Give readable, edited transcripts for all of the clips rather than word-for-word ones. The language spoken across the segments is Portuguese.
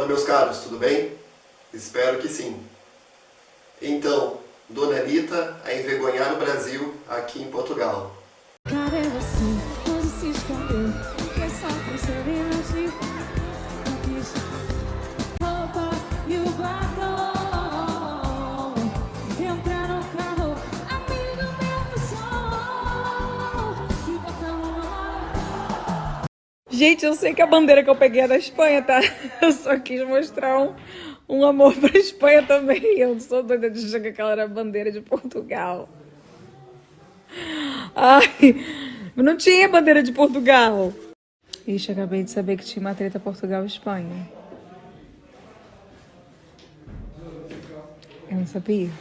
Olá, meus caros, tudo bem? Espero que sim. Então, Dona Anitta a envergonhar o Brasil aqui em Portugal. Cara, é assim, hoje se escondeu, que é só por ser elogio. Não quis roupa e o batom. Entrar no carro, amigo meu do som. E botar uma... Gente, eu sei que a bandeira que eu peguei é da Espanha, tá? Eu só quis mostrar um amor pra Espanha também. Eu sou doida de achar que aquela era a bandeira de Portugal. Ai, não tinha bandeira de Portugal. Ixi, acabei de saber que tinha uma treta Portugal e Espanha. Eu não sabia.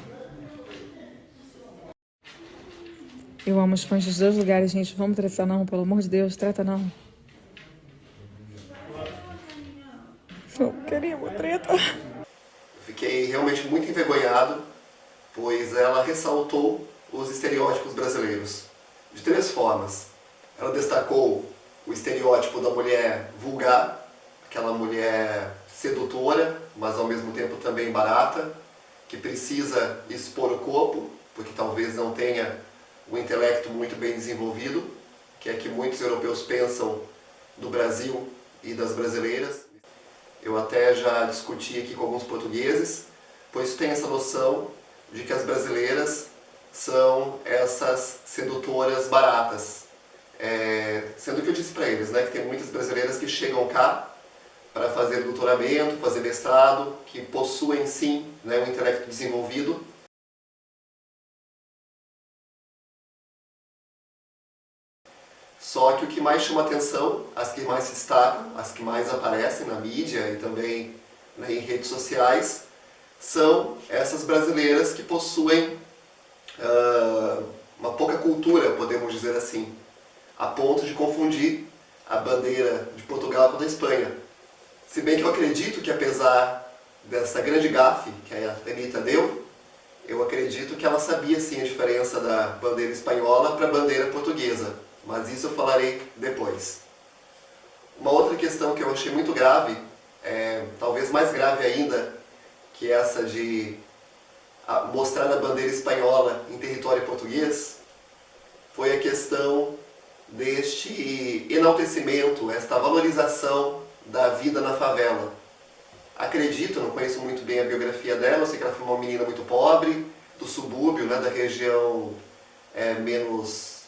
Eu amo os fãs dos dois lugares, gente. Vamos tretar não, pelo amor de Deus, treta não. Eu queria uma treta. Fiquei realmente muito envergonhado, pois ela ressaltou os estereótipos brasileiros de três formas. Ela destacou o estereótipo da mulher vulgar, aquela mulher sedutora, mas ao mesmo tempo também barata, que precisa expor o corpo, porque talvez não tenha o intelecto muito bem desenvolvido, que é que muitos europeus pensam do Brasil e das brasileiras. Eu até já discuti aqui com alguns portugueses, pois tem essa noção de que as brasileiras são essas sedutoras baratas. Sendo que eu disse para eles, né, que tem muitas brasileiras que chegam cá para fazer doutoramento, fazer mestrado, que possuem sim, né, um intelecto desenvolvido. Só que o que mais chama atenção, as que mais se destacam, as que mais aparecem na mídia e também, né, em redes sociais, são essas brasileiras que possuem uma pouca cultura, podemos dizer assim, a ponto de confundir a bandeira de Portugal com a da Espanha. Se bem que eu acredito que, apesar dessa grande gafe que a Anitta deu, eu acredito que ela sabia sim a diferença da bandeira espanhola para a bandeira portuguesa, mas isso eu falarei depois. Uma outra questão que eu achei muito grave, talvez mais grave ainda, que essa de mostrar a bandeira espanhola em território português, foi a questão deste enaltecimento, esta valorização da vida na favela. Acredito, não conheço muito bem a biografia dela, eu sei que ela foi uma menina muito pobre, do subúrbio, né, da região menos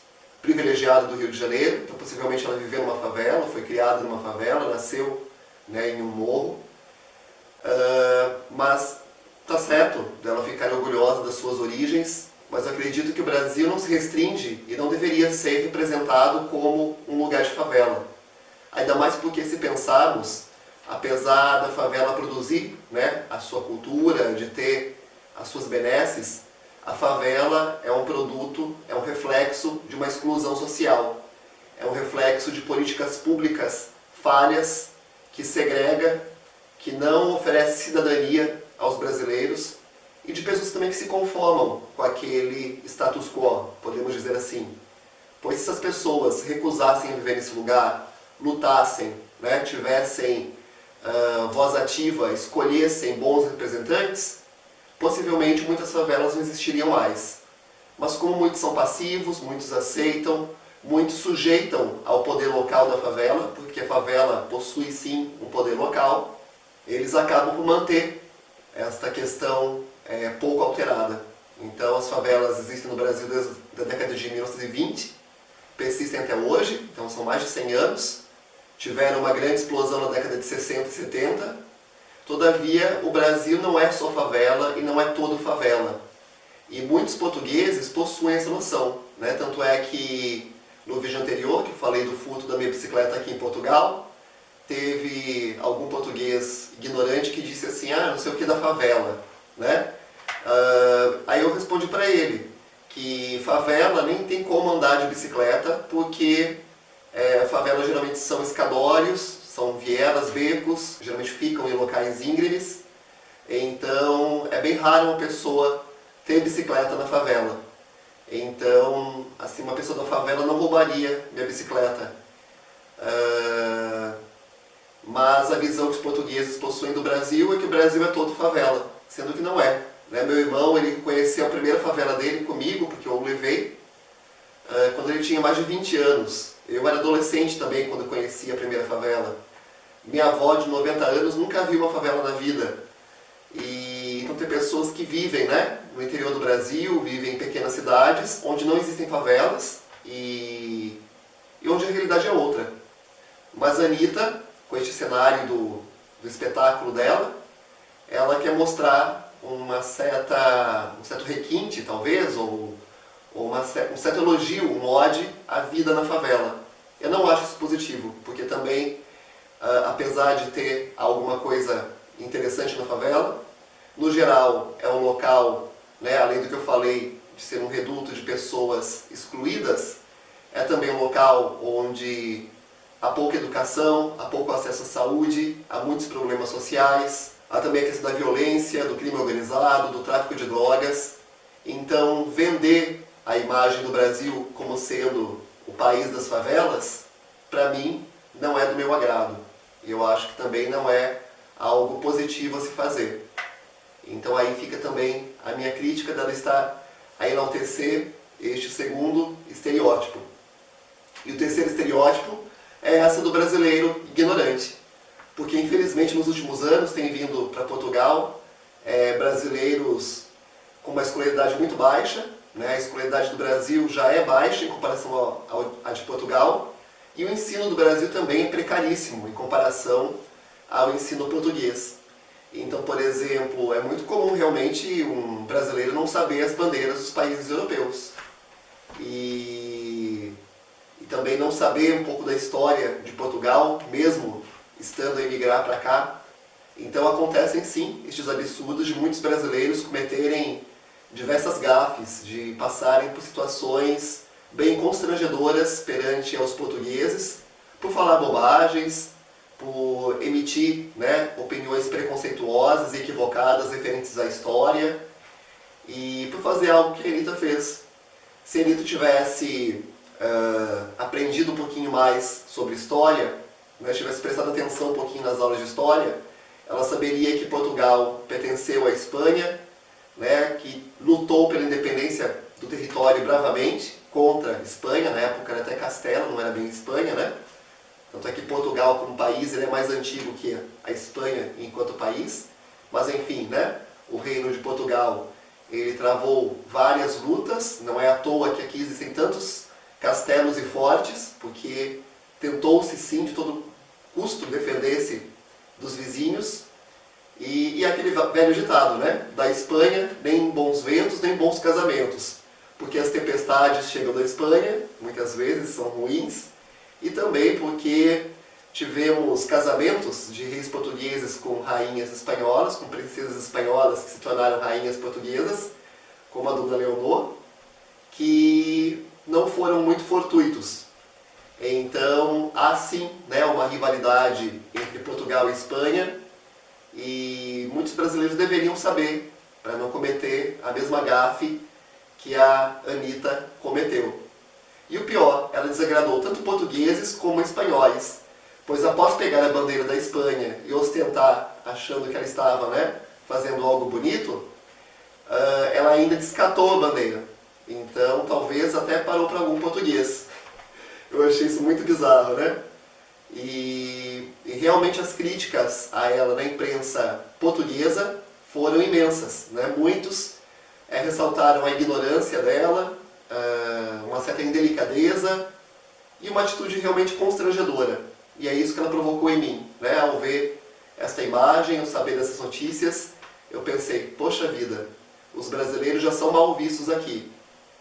privilegiada do Rio de Janeiro, então possivelmente ela viveu numa favela, foi criada numa favela, nasceu, né, em um morro, mas tá certo dela ficar orgulhosa das suas origens, mas eu acredito que o Brasil não se restringe e não deveria ser representado como um lugar de favela. Ainda mais porque, se pensarmos, apesar da favela produzir, né, a sua cultura, de ter as suas benesses, a favela é um produto, é um reflexo de uma exclusão social. É um reflexo de políticas públicas falhas, que segrega, que não oferece cidadania aos brasileiros e de pessoas também que se conformam com aquele status quo, podemos dizer assim. Pois se essas pessoas recusassem viver nesse lugar, lutassem, né, tivessem voz ativa, escolhessem bons representantes, possivelmente muitas favelas não existiriam mais. Mas como muitos são passivos, muitos aceitam, muitos sujeitam ao poder local da favela, porque a favela possui sim um poder local, eles acabam por manter esta questão pouco alterada. Então as favelas existem no Brasil desde a década de 1920, persistem até hoje, então são mais de 100 anos, tiveram uma grande explosão na década de 60 e 70, todavia o Brasil não é só favela e não é todo favela. E muitos portugueses possuem essa noção, né? Tanto é que no vídeo anterior, que eu falei do furto da minha bicicleta aqui em Portugal, teve algum português ignorante que disse assim, não sei o que da favela, né? Aí eu respondi para ele que favela nem tem como andar de bicicleta, porque favela geralmente são escadórios, são vielas, becos, geralmente ficam em locais íngremes, então é bem raro uma pessoa ter bicicleta na favela. Então, assim, uma pessoa da favela não roubaria minha bicicleta. mas a visão que os portugueses possuem do Brasil é que o Brasil é todo favela, sendo que não é. Né? Meu irmão, ele conheceu a primeira favela dele comigo, porque eu o levei, quando ele tinha mais de 20 anos. Eu era adolescente também quando eu conheci a primeira favela. Minha avó, de 90 anos, nunca viu uma favela na vida. Então tem pessoas que vivem, né, no interior do Brasil, vivem em pequenas cidades, onde não existem favelas e onde a realidade é outra. Mas a Anitta, com este cenário do espetáculo dela, ela quer mostrar um certo requinte, talvez, ou um certo elogio, um ode à vida na favela. Eu não acho isso positivo, porque também, apesar de ter alguma coisa interessante na favela, no geral é um local, né, além do que eu falei, de ser um reduto de pessoas excluídas, é também um local onde há pouca educação, há pouco acesso à saúde, há muitos problemas sociais, há também a questão da violência, do crime organizado, do tráfico de drogas. Então, vender a imagem do Brasil como sendo o país das favelas, para mim, não é do meu agrado. E eu acho que também não é algo positivo a se fazer. Então aí fica também a minha crítica dela estar a enaltecer este segundo estereótipo. E o terceiro estereótipo é essa do brasileiro ignorante. Porque infelizmente nos últimos anos tem vindo para Portugal brasileiros com uma escolaridade muito baixa, né? A escolaridade do Brasil já é baixa em comparação à de Portugal, e o ensino do Brasil também é precaríssimo em comparação ao ensino português. Então, por exemplo, é muito comum realmente um brasileiro não saber as bandeiras dos países europeus. E também não saber um pouco da história de Portugal, mesmo estando a emigrar para cá. Então acontecem sim estes absurdos de muitos brasileiros cometerem diversas gafes, de passarem por situações bem constrangedoras perante aos portugueses, por falar bobagens, por emitir, né, opiniões preconceituosas e equivocadas referentes à história, e por fazer algo que a Anitta fez. Se a Anitta tivesse aprendido um pouquinho mais sobre história, né, tivesse prestado atenção um pouquinho nas aulas de história, ela saberia que Portugal pertenceu à Espanha, né, que lutou pela independência do território bravamente contra a Espanha. Na época era até Castelo, não era bem Espanha, né? Tanto é que Portugal, como país, ele é mais antigo que a Espanha enquanto país. Mas enfim, né? O reino de Portugal, ele travou várias lutas. Não é à toa que aqui existem tantos castelos e fortes, porque tentou-se sim de todo custo defender-se dos vizinhos. E aquele velho ditado, né? Da Espanha, nem bons ventos, nem bons casamentos. Porque as tempestades chegam da Espanha, muitas vezes são ruins, e também porque tivemos casamentos de reis portugueses com rainhas espanholas, com princesas espanholas que se tornaram rainhas portuguesas, como a Dona Leonor, que não foram muito fortuitos. Então, há sim, né, uma rivalidade entre Portugal e Espanha, e muitos brasileiros deveriam saber, para não cometer a mesma gafe que a Anitta cometeu. E o pior, ela desagradou tanto portugueses como espanhóis, pois após pegar a bandeira da Espanha e ostentar, achando que ela estava, né, fazendo algo bonito, ela ainda descatou a bandeira. Então, talvez até parou para algum português. Eu achei isso muito bizarro, né? E realmente as críticas a ela na imprensa portuguesa foram imensas, né? Muitos ressaltaram a ignorância dela, uma certa indelicadeza e uma atitude realmente constrangedora. E é isso que ela provocou em mim, né? Ao ver esta imagem, ao saber dessas notícias, eu pensei, poxa vida, os brasileiros já são mal vistos aqui.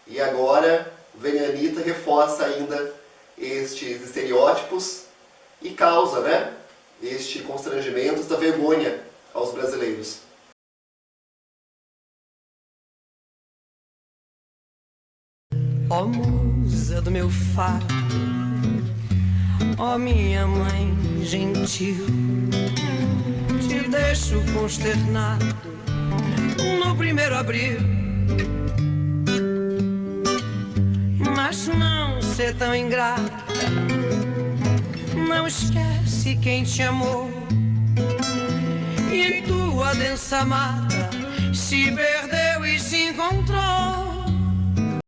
E agora vem a Anitta e reforça ainda estes estereótipos e causa, né, este constrangimento, esta vergonha aos brasileiros. Ó musa do meu fado, ó minha mãe gentil, te deixo consternado no primeiro abril, mas não ser tão ingrata, não esquece quem te amou. E em tua densa mata se perdeu e se encontrou.